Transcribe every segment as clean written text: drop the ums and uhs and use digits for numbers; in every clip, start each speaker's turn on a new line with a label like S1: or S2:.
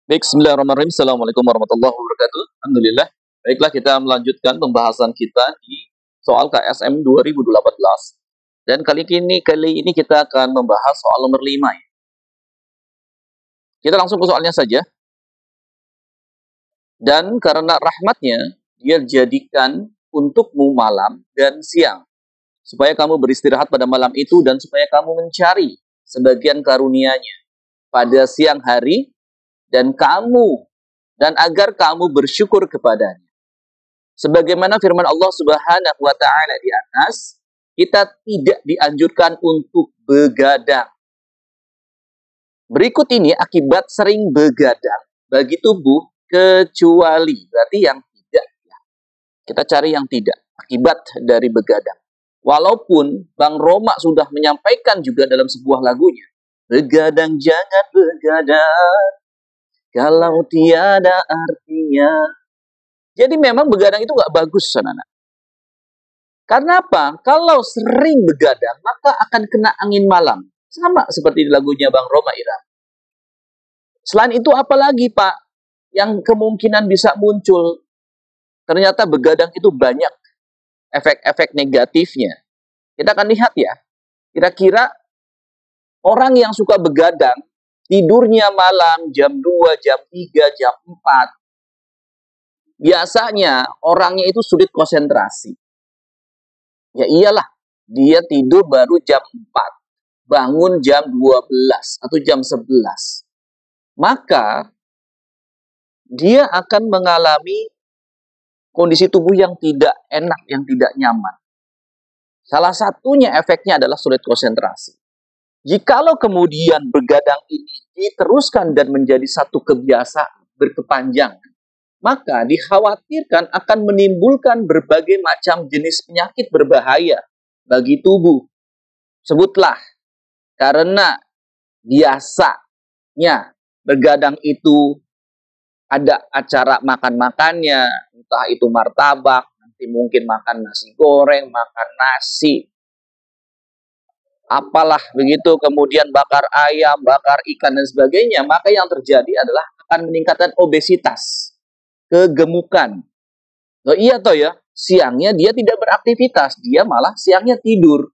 S1: Baik, bismillahirrahmanirrahim. Assalamualaikum warahmatullahi wabarakatuh. Alhamdulillah. Baiklah, kita melanjutkan pembahasan kita di soal KSM 2018. Dan kali ini kita akan membahas soal nomor 5. Kita langsung ke soalnya saja. Dan karena rahmatnya, dia jadikan untukmu malam dan siang, supaya kamu beristirahat pada malam itu dan supaya kamu mencari sebagian karunia-Nya pada siang hari, dan agar kamu bersyukur kepadanya. Sebagaimana firman Allah Subhanahu wa taala di atas, kita tidak dianjurkan untuk begadang. Berikut ini akibat sering begadang bagi tubuh, kecuali berarti yang tidak. Kita cari yang tidak, akibat dari begadang. Walaupun Bang Roma sudah menyampaikan juga dalam sebuah lagunya, begadang jangan begadang kalau tiada artinya. Jadi memang begadang itu nggak bagus, saudara. Karena apa? Kalau sering begadang, maka akan kena angin malam. Sama seperti di lagunya Bang Roma Irama. Selain itu apalagi, Pak, yang kemungkinan bisa muncul? Ternyata begadang itu banyak efek-efek negatifnya. Kita akan lihat ya, kira-kira orang yang suka begadang, tidurnya malam jam 2, jam 3, jam 4. Biasanya orangnya itu sulit konsentrasi. Ya iyalah, dia tidur baru jam 4, bangun jam 12 atau jam 11. Maka dia akan mengalami kondisi tubuh yang tidak enak, yang tidak nyaman. Salah satunya efeknya adalah sulit konsentrasi. Jikalau kemudian begadang ini diteruskan dan menjadi satu kebiasaan berkepanjangan, maka dikhawatirkan akan menimbulkan berbagai macam jenis penyakit berbahaya bagi tubuh. Sebutlah, karena biasanya begadang itu ada acara makan-makannya, entah itu martabak, nanti mungkin makan nasi goreng, makan nasi, apalah begitu, kemudian bakar ayam, bakar ikan dan sebagainya, maka yang terjadi adalah akan meningkatkan obesitas, kegemukan. Oh iya toh ya, siangnya dia tidak beraktivitas, dia malah siangnya tidur,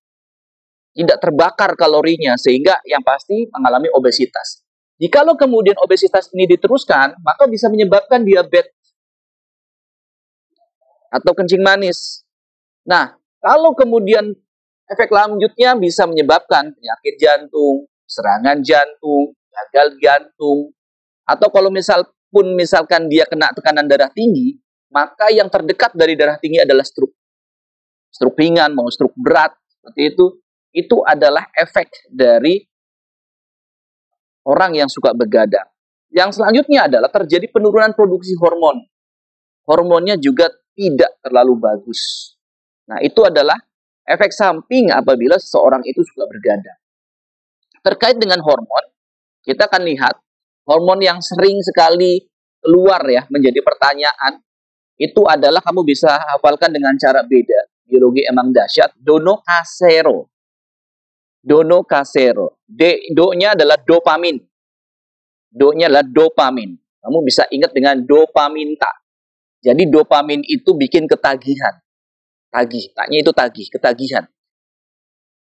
S1: tidak terbakar kalorinya, sehingga yang pasti mengalami obesitas. Jikalau kemudian obesitas ini diteruskan, maka bisa menyebabkan diabetes atau kencing manis. Nah, kalau kemudian efek lanjutnya bisa menyebabkan penyakit jantung, serangan jantung, gagal jantung, atau kalau misalkan dia kena tekanan darah tinggi, maka yang terdekat dari darah tinggi adalah stroke. Stroke ringan, mau stroke berat, seperti itu adalah efek dari orang yang suka begadang. Yang selanjutnya adalah terjadi penurunan produksi hormon. Hormonnya juga tidak terlalu bagus. Nah, itu adalah efek samping apabila seseorang itu suka begadang. Terkait dengan hormon, kita akan lihat hormon yang sering sekali keluar ya menjadi pertanyaan, itu adalah, kamu bisa hafalkan dengan cara beda. Biologi emang dahsyat. Donocasero. Donocasero. Do-nya adalah dopamin. Do-nya adalah dopamin. Kamu bisa ingat dengan dopaminta. Jadi dopamin itu bikin ketagihan. Tagih, taknya itu tagih, ketagihan.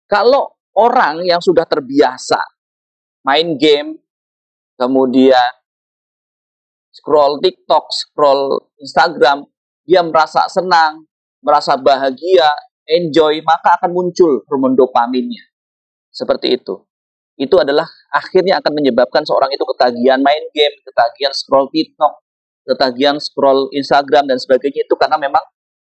S1: Kalau orang yang sudah terbiasa main game, kemudian scroll TikTok, scroll Instagram, dia merasa senang, merasa bahagia, enjoy, maka akan muncul hormon dopaminnya. Seperti itu. Itu adalah akhirnya akan menyebabkan seorang itu ketagihan main game, ketagihan scroll TikTok, ketagihan scroll Instagram dan sebagainya. Itu karena memang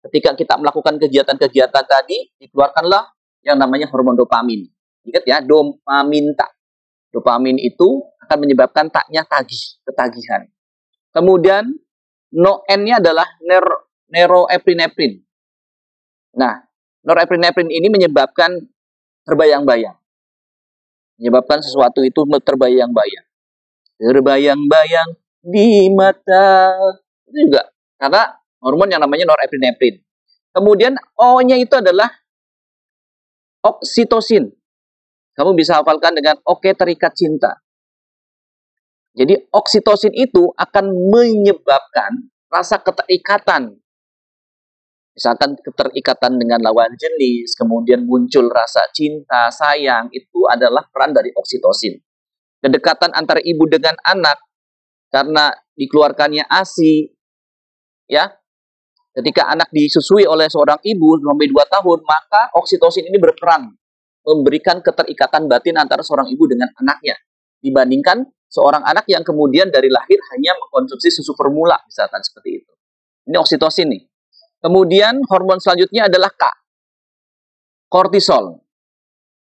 S1: ketika kita melakukan kegiatan-kegiatan tadi, dikeluarkanlah yang namanya hormon dopamin. Ingat ya, dopaminta. Dopamin itu akan menyebabkan taknya tagih, ketagihan. Kemudian N-nya adalah neuroepinefrin. Nah, neuroepinefrin ini menyebabkan terbayang-bayang. Menyebabkan sesuatu itu terbayang-bayang. Terbayang-bayang di mata. Itu juga karena hormon yang namanya norepinefrin. Kemudian O-nya itu adalah oksitosin. Kamu bisa hafalkan dengan oke terikat cinta. Jadi oksitosin itu akan menyebabkan rasa keterikatan. Misalkan keterikatan dengan lawan jenis, kemudian muncul rasa cinta, sayang, itu adalah peran dari oksitosin. Kedekatan antara ibu dengan anak, karena dikeluarkannya ASI, ya, ketika anak disusui oleh seorang ibu sampai 2 tahun, maka oksitosin ini berperan memberikan keterikatan batin antara seorang ibu dengan anaknya, dibandingkan seorang anak yang kemudian dari lahir hanya mengkonsumsi susu formula, misalkan seperti itu. Ini oksitosin nih. Kemudian hormon selanjutnya adalah K, kortisol.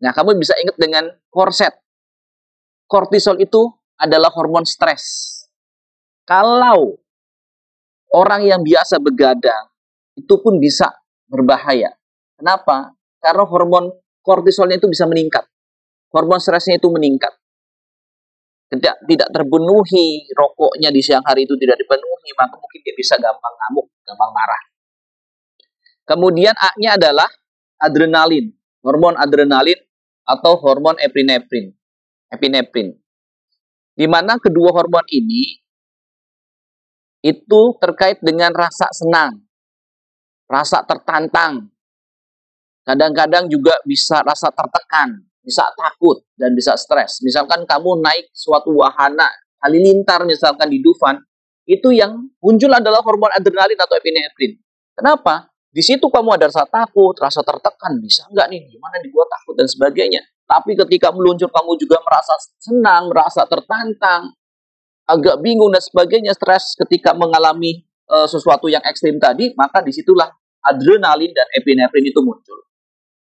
S1: Nah, kamu bisa ingat dengan korset. Kortisol itu adalah hormon stres. Kalau orang yang biasa begadang, itu pun bisa berbahaya. Kenapa? Karena hormon kortisolnya itu bisa meningkat. Hormon stresnya itu meningkat. Tidak terpenuhi, rokoknya di siang hari itu tidak dipenuhi, maka mungkin dia bisa gampang ngamuk, gampang marah. Kemudian A-nya adalah adrenalin, hormon adrenalin atau hormon epinefrin. Di mana kedua hormon ini itu terkait dengan rasa senang, rasa tertantang. Kadang-kadang juga bisa rasa tertekan, bisa takut, dan bisa stres. Misalkan kamu naik suatu wahana halilintar misalkan di Dufan, itu yang muncul adalah hormon adrenalin atau epinefrin. Kenapa? Di situ kamu ada rasa takut, rasa tertekan, bisa nggak nih, gimana nih gue takut dan sebagainya. Tapi ketika meluncur kamu juga merasa senang, merasa tertantang, agak bingung dan sebagainya, stres ketika mengalami sesuatu yang ekstrim tadi, maka disitulah adrenalin dan epinefrin itu muncul.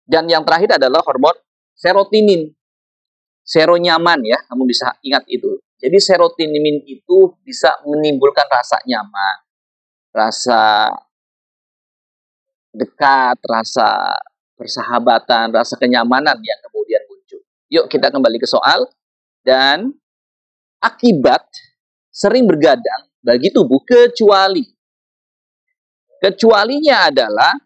S1: Dan yang terakhir adalah hormon serotonin, seronyaman ya, kamu bisa ingat itu. Jadi serotonin itu bisa menimbulkan rasa nyaman, rasa dekat, rasa persahabatan, rasa kenyamanan yang kemudian muncul. Yuk kita kembali ke soal. Dan akibat sering bergadang bagi tubuh kecuali. Kecualinya adalah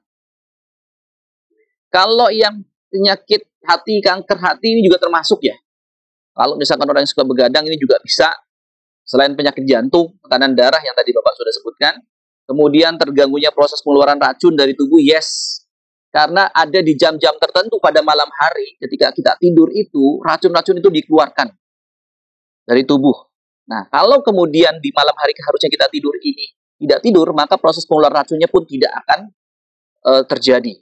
S1: kalau yang penyakit hati, kanker hati ini juga termasuk ya. Kalau misalkan orang yang suka begadang ini juga bisa, selain penyakit jantung, tekanan darah yang tadi Bapak sudah sebutkan, kemudian terganggunya proses pengeluaran racun dari tubuh, yes. Karena ada di jam-jam tertentu pada malam hari, ketika kita tidur itu, racun-racun itu dikeluarkan dari tubuh. Nah, kalau kemudian di malam hari harusnya kita tidur ini, tidak tidur, maka proses pengeluaran racunnya pun tidak akan terjadi.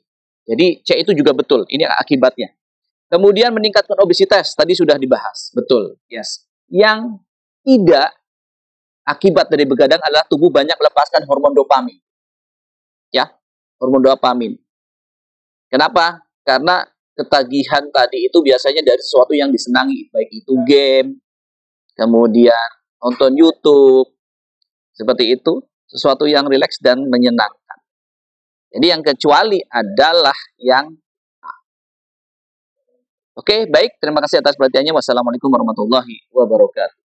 S1: Jadi, C itu juga betul, ini akibatnya. Kemudian meningkatkan obesitas, tadi sudah dibahas, betul, yes. Yang tidak akibat dari begadang adalah tubuh banyak melepaskan hormon dopamin. Ya, hormon dopamin. Kenapa? Karena ketagihan tadi itu biasanya dari sesuatu yang disenangi, baik itu game, kemudian nonton YouTube, seperti itu, sesuatu yang rileks dan menyenangkan. Jadi yang kecuali adalah yang A. Oke, baik, terima kasih atas perhatiannya. Wassalamualaikum warahmatullahi wabarakatuh.